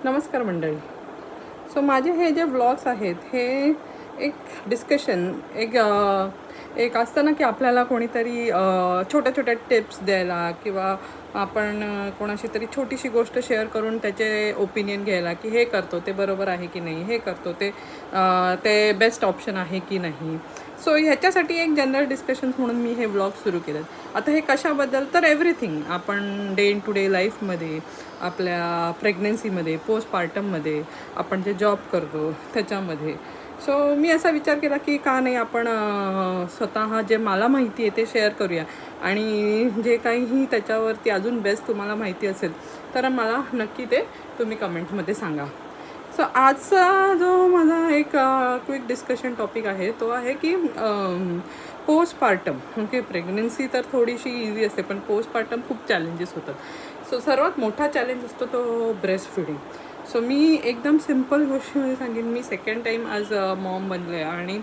नमस्कार मंडळी. सो माझे हे जे व्लॉग्स आहेत हे एक डिस्कशन एक असतं ना की आपल्याला कोणीतरी छोट्या छोट्या टिप्स द्यायला किंवा आपण कोणाशी तरी छोटीशी गोष्ट शेअर करून त्याचे ओपिनियन घ्यायला की हे करतो ते बरोबर आहे की नाही, हे करतो ते बेस्ट ऑप्शन आहे की नाही. सो ह्याच्यासाठी एक जनरल डिस्कशन्स म्हणून मी हे व्लॉग सुरू केलं. आता हे कशाबद्दल तर एव्हरीथिंग आपण डे इन टू डे लाईफमध्ये, आपल्या प्रेग्नन्सीमध्ये, पोस्टपार्टममध्ये, आपण जे जॉब करतो त्याच्यामध्ये. सो मी असा विचार केला की का नाही आपण स्वतः जे मला माहिती आहे ते शेअर करूया आणि जे काहीही त्याच्यावरती अजून बेस्ट तुम्हाला माहिती असेल तर मला नक्की ते तुम्ही कमेंटमध्ये सांगा. सो आजचा जो माझा एक क्विक डिस्कशन टॉपिक आहे तो आहे की पोस्टपार्टम. ओके, प्रेग्नन्सी तर थोडीशी इझी असते पण पोस्टपार्टम खूप चॅलेंजेस होतात. सो सर्वात मोठा चॅलेंज असतो तो ब्रेस्ट फिडिंग. सो मी एकदम सिम्पल गोष्टीमध्ये सांगेन, मी सेकंड टाईम ॲज मॉम बनले आणि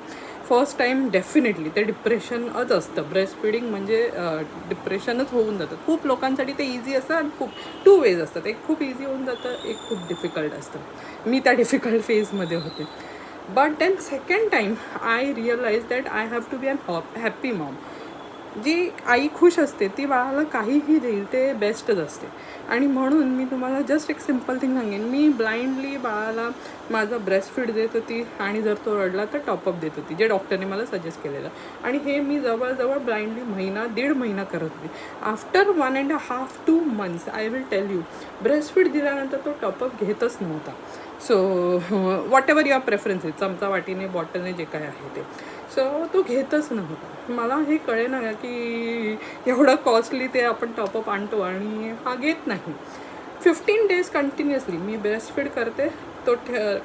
फर्स्ट टाईम डेफिनेटली ते डिप्रेशनच असतं. ब्रेस्ट फिडिंग म्हणजे डिप्रेशनच होऊन जातं. खूप लोकांसाठी ते इझी असतं आणि खूप टू वेज असतात. एक खूप इझी होऊन जातं, एक खूप डिफिकल्ट असतं. मी त्या डिफिकल्ट फेजमध्ये होते. But then second time I realize that I have to be unhappy mom. जी आई खुश असते ती बाळाला काहीही देईल ते बेस्टच असते. आणि म्हणून मी तुम्हाला जस्ट एक सिम्पल थिंग सांगेन, मी ब्लाइंडली बाळाला माझं ब्रेस्ट फीड देत होती आणि जर तो रडला तर टॉपअप देत होती, जे डॉक्टरने मला सजेस्ट केलेलं. आणि हे मी जवळजवळ ब्लाइंडली दीड महिना करत होती. After 1.5 to 2 months I will tell you, breast feed दिल्यानंतर तो टॉपअप घेतच नव्हता. So whatever your preference आहे, चमचा, वाटीने, बॉटलने, जे काय आहे ते. सो तो घेतच नव्हता. मला हे कळेना की एवढं कॉस्टली ते आपण टॉपअप आणतो आणि हा घेत नाही. 15 days कंटिन्युअसली मी ब्रेस्ट फीड करते. तो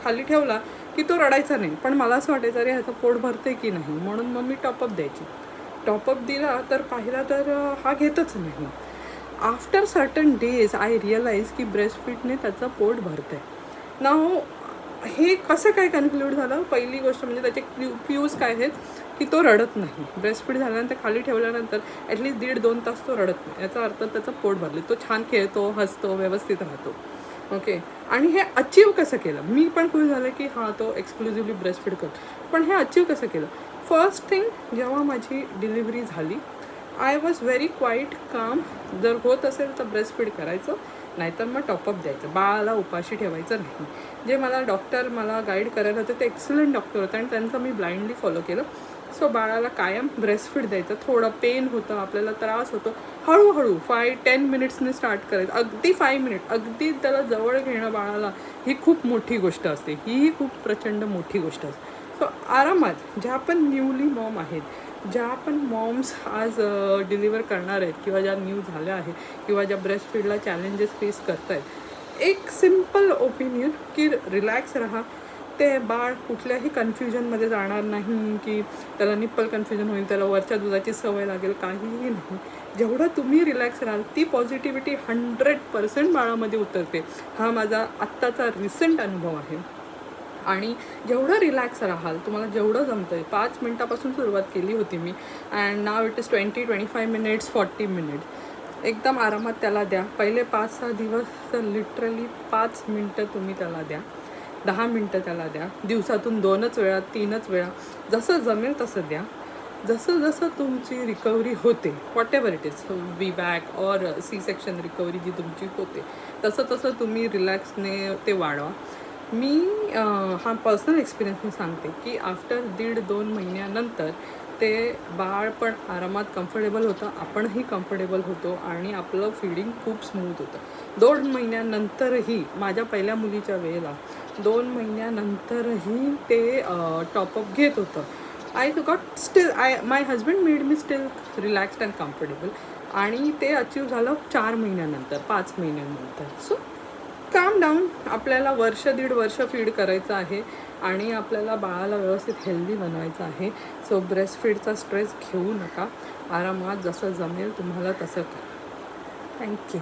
खाली ठेवला की तो रडायचा नाही, पण मला असं वाटायचं अरे ह्याचं पोट भरते की नाही, म्हणून मग मी टॉपअप द्यायची. टॉपअप दिला तर पाहिला तर हा घेतच नाही. After certain days I realise की ब्रेस्ट फीडने त्याचं पोट भरतं आहे. नाव हे कसं काय कन्क्लूड झालं, पहिली गोष्ट म्हणजे त्याचे क्यूज काय आहेत की तो रडत नाही. ब्रेस्ट फीड झाल्यानंतर खाली ठेवल्यानंतर ॲटलीस्ट 1.5-2 तास तो रडत नाही. याचा अर्थ त्याचं पोट भरले, तो छान खेळतो, हसतो, व्यवस्थित राहतो. ओके, आणि हे अचीव कसं केलं, मी पण खुश झालं की हां तो एक्सक्लुझिव्हली ब्रेस्ट फीड करतो. पण हे अचीव कसं केलं, फर्स्ट थिंग जेव्हा माझी डिलिव्हरी झाली आय वॉज व्हेरी क्वाईट काम. जर होत असेल तर ब्रेस्ट फीड करायचं, नाहीतर मग टॉपअप द्यायचं. बाळाला उपाशी ठेवायचं नाही. जे मला गाईड करायला होते ते एक्सलंट डॉक्टर होते आणि त्यांचं मी ब्लाइंडली फॉलो केलं. सो बाळाला कायम ब्रेस्ट फीड द्यायचं. थोडं पेन होतं, आपल्याला त्रास होतो, हळूहळू 5-10 मिनिट्सने स्टार्ट करायचं. अगदी 5 मिनिट, अगदी त्याला जवळ घेणं बाळाला ही खूप मोठी गोष्ट असते. ही खूप प्रचंड मोठी गोष्ट असते. सो आरामात ज्या पण न्यूली मॉम आहेत, ज्या पण मॉम्स आज डिलिव्हर करणार आहेत किंवा ज्या न्यू झाल्या आहेत किंवा ज्या ब्रेस्ट फीडला चॅलेंजेस फेस करत आहेत, एक सिम्पल ओपिनियन की रिलॅक्स राहा. ते बाळ कुठल्याही कन्फ्युजनमध्ये जाणार नाही की त्याला निप्पल कन्फ्युजन होईल, त्याला वरच्या दुधाची सवय लागेल, काहीही नाही. जेवढं तुम्ही रिलॅक्स राहाल ती पॉझिटिव्हिटी 100% बाळामध्ये उतरते. हा माझा आत्ताचा रिसेंट अनुभव आहे. आणि जेवढं रिलॅक्स राहाल, तुम्हाला जेवढं जमतं आहे, 5 मिनटापासून सुरुवात केली होती मी and now it is 20-25 minutes, 40 minutes. एकदम आरामात त्याला द्या. पहिले 5-6 दिवस तर लिटरली 5 मिनटं तुम्ही त्याला द्या, 10 मिनटं त्याला द्या. दिवसातून 2च वेळा, 3च वेळा, जसं जमेल तसं द्या. जसं जसं तुमची रिकव्हरी होते, whatever it is, VBAC or C section recovery जी तुमची होते, तसं तसं तुम्ही रिलॅक्सने ते वाढवा. मी हा पर्सनल एक्सपिरियन्स मी सांगते की आफ्टर 1.5-2 महिन्यानंतर ते बाळ पण आरामात कम्फर्टेबल होतं, आपणही कम्फर्टेबल होतो आणि आपलं फीडिंग खूप स्मूथ होतं. 2 महिन्यानंतरही, माझ्या पहिल्या मुलीच्या वेळेला 2 महिन्यानंतरही ते टॉपअप घेत होतं. I got steel my husband made me steel relaxed and comfortable. आणि ते अचीव झालं 4 महिन्यानंतर, 5 महिन्यानंतर. सो काम डाऊन. आपल्याला 1-1.5 वर्ष फीड करायचं आहे आणि आपल्याला बाळाला व्यवस्थित हेल्दी बनवायचं आहे. सो ब्रेस्ट फीडचा स्ट्रेस घेऊ नका. आरामात जसं जमेल तुम्हाला तसं करा. थँक्यू.